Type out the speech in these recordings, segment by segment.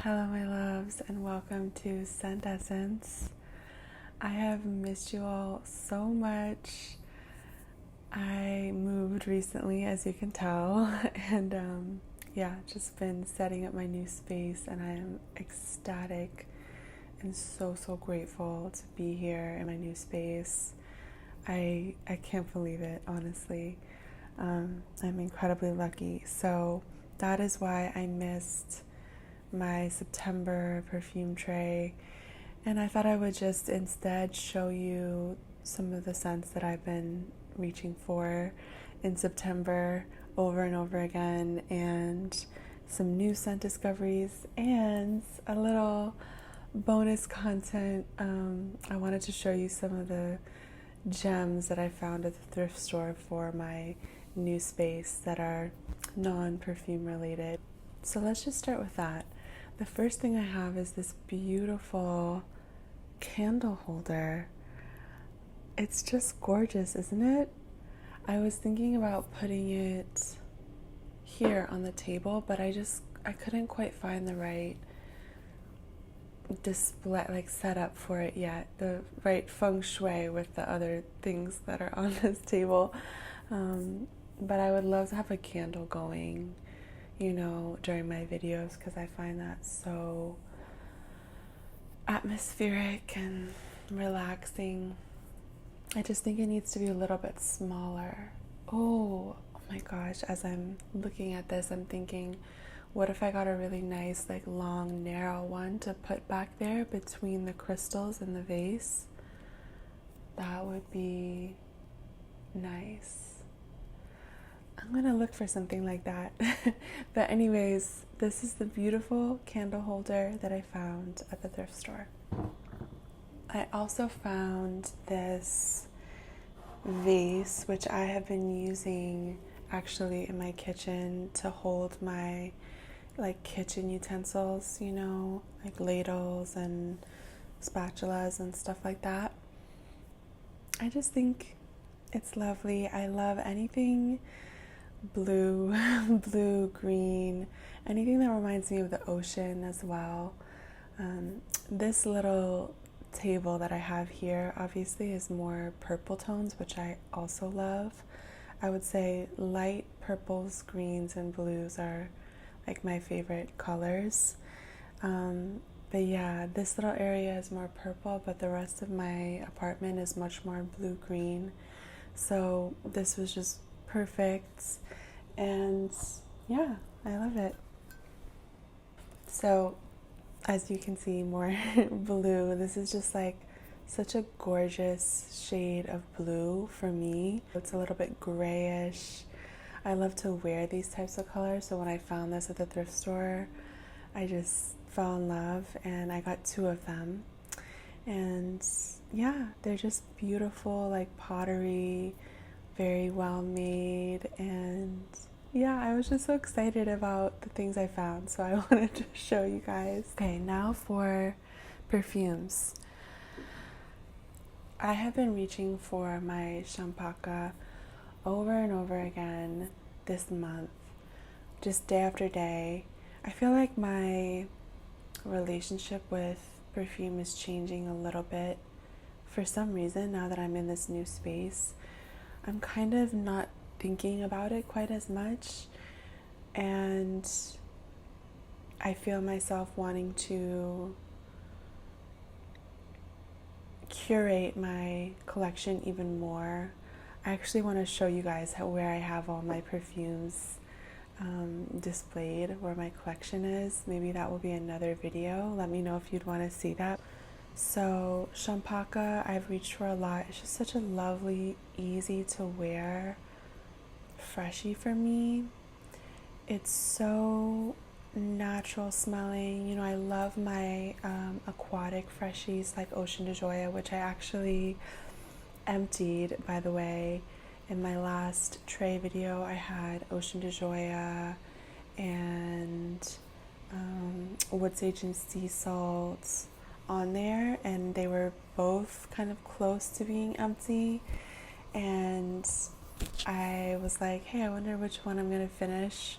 Hello, my loves, and welcome to Scent Essence. I have missed you all so much. I moved recently, as you can tell, and just been setting up my new space, and I am ecstatic and so grateful to be here in my new space. I can't believe it, honestly. I'm incredibly lucky. So that is why I missed my September perfume tray, and I thought I would just instead show you some of the scents that I've been reaching for in September over and over again, and some new scent discoveries and a little bonus content. I wanted to show you some of the gems that I found at the thrift store for my new space that are non-perfume related. So let's just start with that. The first thing I have is this beautiful candle holder. It's just gorgeous, isn't it? I was thinking about putting it here on the table, but I couldn't quite find the right display, setup for it yet, the right feng shui with the other things that are on this table. But I would love to have a candle going, during my videos, because I find that so atmospheric and relaxing. I just think it needs to be a little bit smaller. Oh my gosh, as I'm looking at this, I'm thinking, what if I got a really nice, long, narrow one to put back there between the crystals in the vase? That would be nice. I'm gonna look for something like that. But anyways, this is the beautiful candle holder that I found at the thrift store. I also found this vase, which I have been using actually in my kitchen to hold my kitchen utensils, ladles and spatulas and stuff like that. I just think it's lovely. I love anything blue, green, anything that reminds me of the ocean as well. This little table that I have here obviously is more purple tones, which I also love. I would say light purples, greens, and blues are my favorite colors. But yeah, this little area is more purple, but the rest of my apartment is much more blue-green. So this was just perfect, and yeah, I love it. So as you can see, more blue. This is just such a gorgeous shade of blue for me. It's a little bit grayish. I love to wear these types of colors, so when I found this at the thrift store, I just fell in love, and I got 2 of them. And yeah, they're just beautiful, pottery, very well made, and yeah, I was just so excited about the things I found, so I wanted to show you guys. Okay, now for perfumes. I have been reaching for my Champaca over and over again this month, just day after day. I feel like my relationship with perfume is changing a little bit for some reason now that I'm in this new space. I'm kind of not thinking about it quite as much, and I feel myself wanting to curate my collection even more. I actually want to show you guys where I have all my perfumes displayed, where my collection is. Maybe that will be another video. Let me know if you'd want to see that. So Champaca, I've reached for a lot. It's just such a lovely, easy to wear freshie for me. It's so natural smelling. I love my aquatic freshies like Ocean de Joya, which I actually emptied, by the way. In my last tray video, I had Ocean de Joya and wood sage and sea salt on there, and they were both kind of close to being empty, and I was like, hey, I wonder which one I'm gonna finish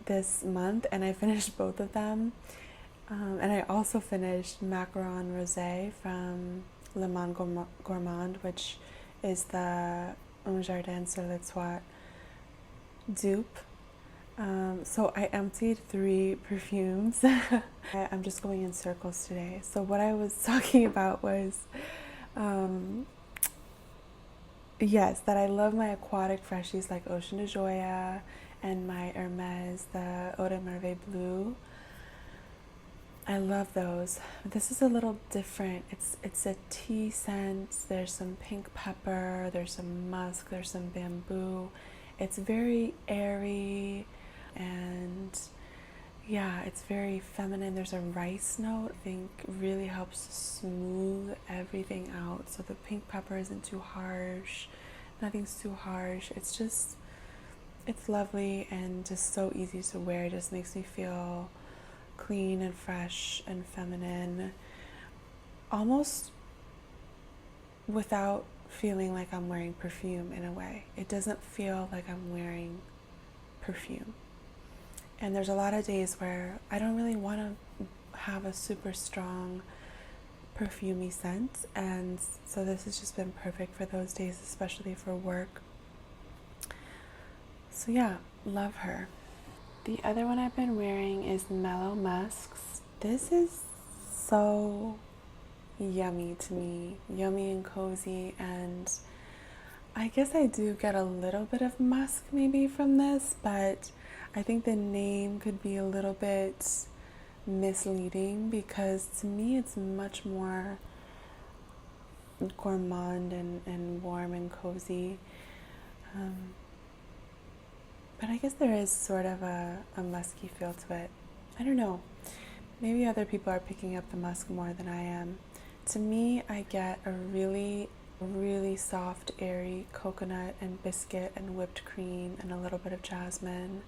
this month, and I finished both of them. And I also finished Macaron Rosé from Le Monde Gourmand, which is the Un Jardin sur le Toit dupe. So I emptied 3 perfumes. I'm just going in circles today. So what I was talking about was, yes, that I love my aquatic freshies like Ocean de Joya and my Hermes, the Eau de Merveille Blue. I love those. This is a little different. It's a tea scent. There's some pink pepper, there's some musk, there's some bamboo. It's very airy and yeah, it's very feminine. There's a rice note, I think really helps to smooth everything out. So the pink pepper isn't too harsh, nothing's too harsh. It's lovely and just so easy to wear. It just makes me feel clean and fresh and feminine, almost without feeling like I'm wearing perfume in a way. It doesn't feel like I'm wearing perfume. And there's a lot of days where I don't really want to have a super strong perfumey scent, and so this has just been perfect for those days, especially for work. So yeah, love her. The other one I've been wearing is Mellow musks. This is so yummy to me, yummy and cozy, and I guess I do get a little bit of musk maybe from this, but I think the name could be a little bit misleading because to me it's much more gourmand and warm and cozy. But I guess there is sort of a musky feel to it. I don't know. Maybe other people are picking up the musk more than I am. To me, I get a really, really soft, airy coconut and biscuit and whipped cream and a little bit of jasmine.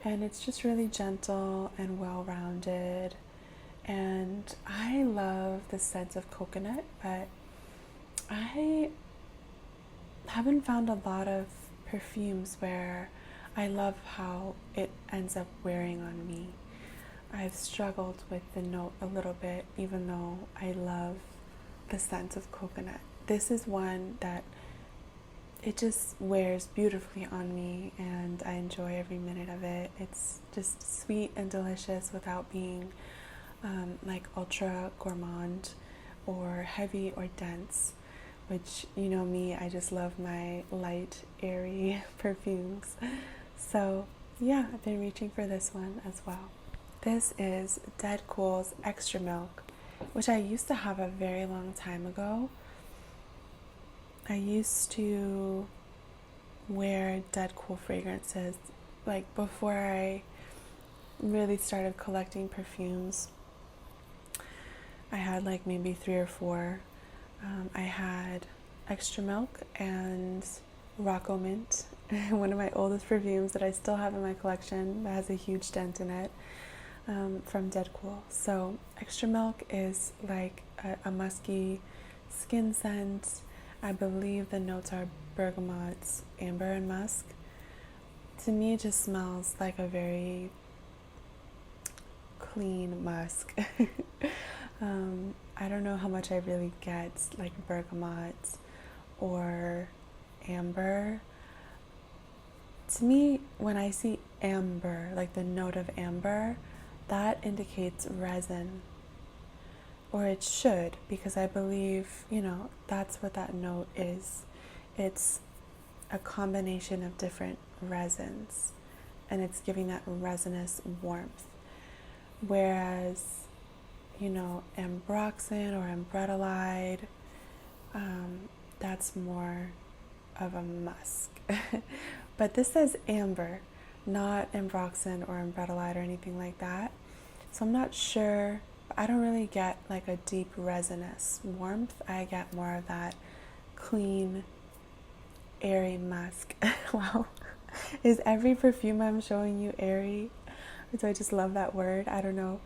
And it's just really gentle and well-rounded. And I love the scent of coconut, but I haven't found a lot of perfumes where I love how it ends up wearing on me. I've struggled with the note a little bit, even though I love the scent of coconut. This is one that it just wears beautifully on me and I enjoy every minute of it. It's just sweet and delicious without being like ultra gourmand or heavy or dense, which, you know me, I just love my light, airy perfumes. So yeah, I've been reaching for this one as well. This is Dedcool's Extra Milk, which I used to have a very long time ago. I used to wear Dedcool fragrances like before I really started collecting perfumes. I had like maybe 3 or 4. I had Extra Milk and Rocco Mint, one of my oldest perfumes that I still have in my collection that has a huge dent in it, from Dedcool. So Extra Milk is like a musky skin scent. I believe the notes are bergamot, amber, and musk. To me, it just smells like a very clean musk. I don't know how much I really get like bergamot or amber. To me, when I see amber, like the note of amber, that indicates resin. Or it should, because I believe, you know, that's what that note is. It's a combination of different resins, and it's giving that resinous warmth. Whereas, you know, ambroxan or ambretolide, that's more of a musk. But this says amber, not ambroxan or ambretolide or anything like that. So I'm not sure. I don't really get like a deep resinous warmth. I get more of that clean, airy musk. Wow. Is every perfume I'm showing you airy? Do I just love that word? I don't know.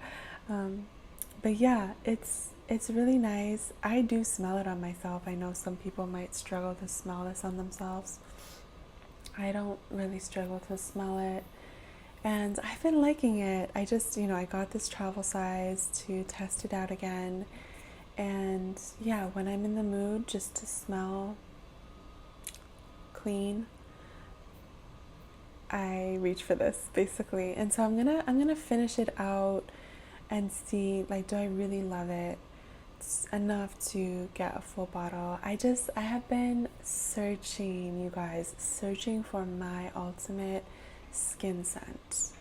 But yeah, it's really nice. I do smell it on myself. I know some people might struggle to smell this on themselves. I don't really struggle to smell it. and I've been liking it. I just, I got this travel size to test it out again. And yeah, when I'm in the mood just to smell clean, I reach for this basically. And so I'm gonna finish it out and see, like, do I really love it? It's enough to get a full bottle. I have been searching, you guys, searching for my ultimate skin scent,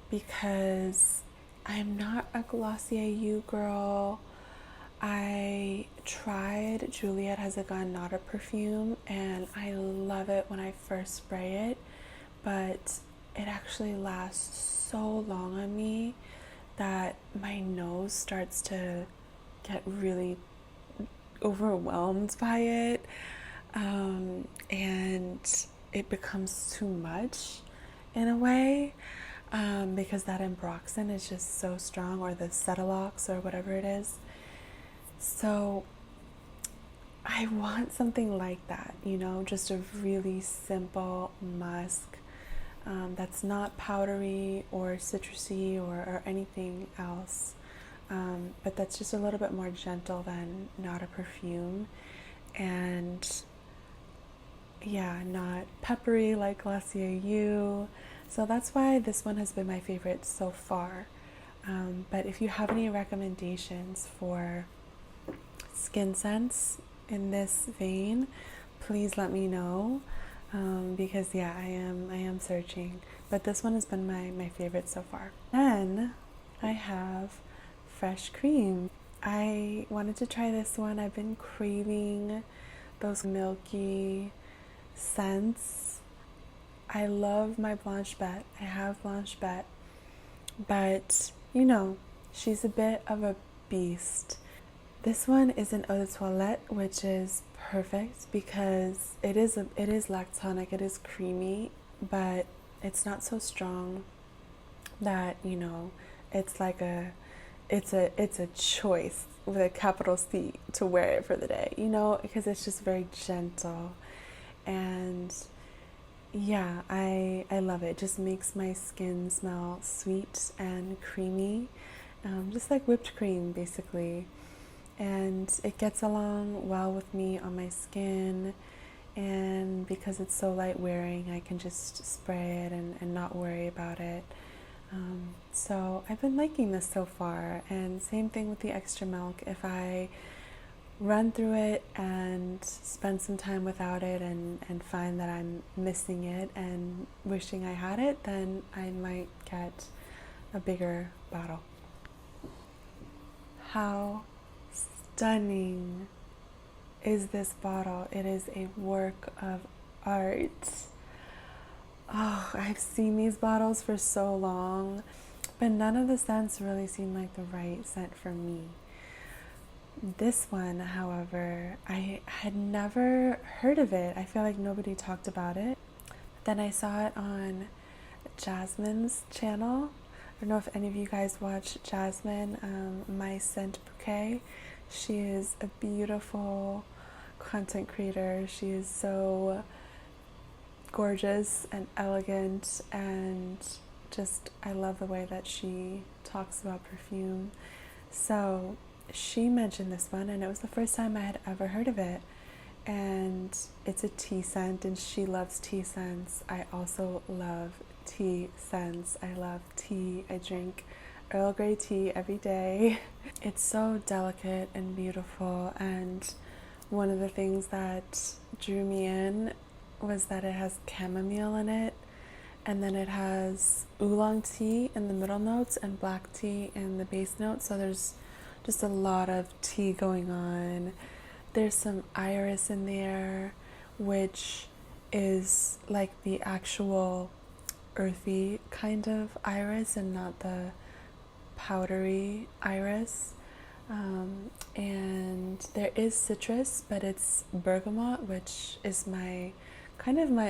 because I'm not a Glossier You girl. I tried Juliet Has a Gun Not a Perfume, and I love it when I first spray it, but it actually lasts so long on me that my nose starts to get really overwhelmed by it, and it becomes too much in a way, because that ambroxan is just so strong, or the Cetilox or whatever it is. So I want something like that, just a really simple musk, that's not powdery or citrusy or anything else, but that's just a little bit more gentle than Not a Perfume, and yeah, not peppery like Glossier You. So that's why this one has been my favorite so far. But if you have any recommendations for skin scents in this vein, please let me know, because yeah, I am searching, but this one has been my favorite so far. Then I have Fresh Cream. I wanted to try this one. I've been craving those milky scents. I love my Blanche Bette. I have Blanche Bette, but she's a bit of a beast. This one is an eau de toilette, which is perfect because it is lactonic, it is creamy, but it's not so strong that, it's like it's a choice with a capital C to wear it for the day, because it's just very gentle. And yeah, I love it. It just makes my skin smell sweet and creamy, just like whipped cream basically. And it gets along well with me on my skin, and because it's so light wearing, I can just spray it and not worry about it. So I've been liking this so far, and same thing with the Xtra milk. If I run through it and spend some time without it and find that I'm missing it and wishing I had it, then I might get a bigger bottle. How stunning is this bottle? It is a work of art. Oh, I've seen these bottles for so long, but none of the scents really seem like the right scent for me. This one, however, I had never heard of it. I feel like nobody talked about it. Then I saw it on Jasmine's channel. I don't know if any of you guys watch Jasmine, My Scent Bouquet. She is a beautiful content creator. She is so gorgeous and elegant, and just, I love the way that she talks about perfume. So she mentioned this one, and it was the first time I had ever heard of it. And it's a tea scent, and she loves tea scents. I also love tea scents. I love tea. I drink Earl Grey tea every day. It's so delicate and beautiful, and one of the things that drew me in was that it has chamomile in it, and then it has oolong tea in the middle notes and black tea in the base notes, so there's just a lot of tea going on. There's some iris in there, which is like the actual earthy kind of iris and not the powdery iris. And there is citrus, but it's bergamot, which is my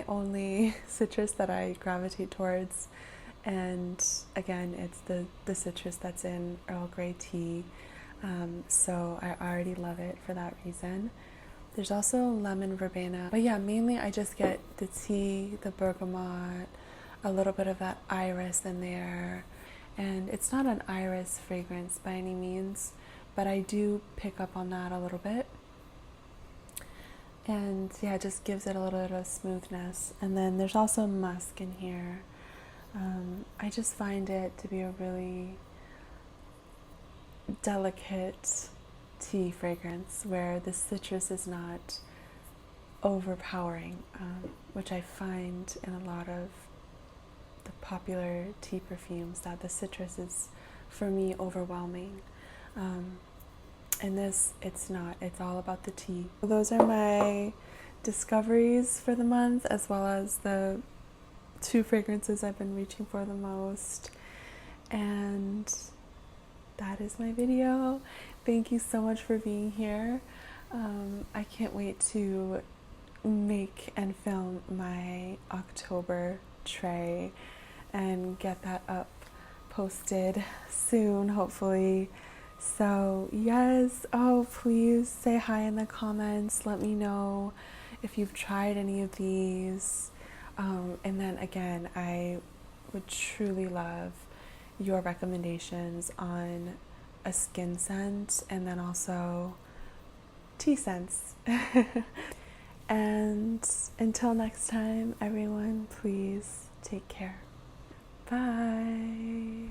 only citrus that I gravitate towards. And again, it's the citrus that's in Earl Grey tea. So I already love it for that reason. There's also lemon verbena. But yeah, mainly I just get the tea, the bergamot, a little bit of that iris in there. And it's not an iris fragrance by any means, but I do pick up on that a little bit. And yeah, it just gives it a little bit of smoothness. And then there's also musk in here. I just find it to be a really delicate tea fragrance where the citrus is not overpowering, which I find in a lot of the popular tea perfumes, that the citrus is, for me, overwhelming. And this, it's not. It's all about the tea. Those are my discoveries for the month, as well as the 2 fragrances I've been reaching for the most. And that is my video. Thank you so much for being here. I can't wait to make and film my October tray and get that up posted soon, hopefully. So yes, please say hi in the comments. Let me know if you've tried any of these. And then again, I would truly love your recommendations on a skin scent and then also tea scents. And until next time, everyone, please take care. Bye.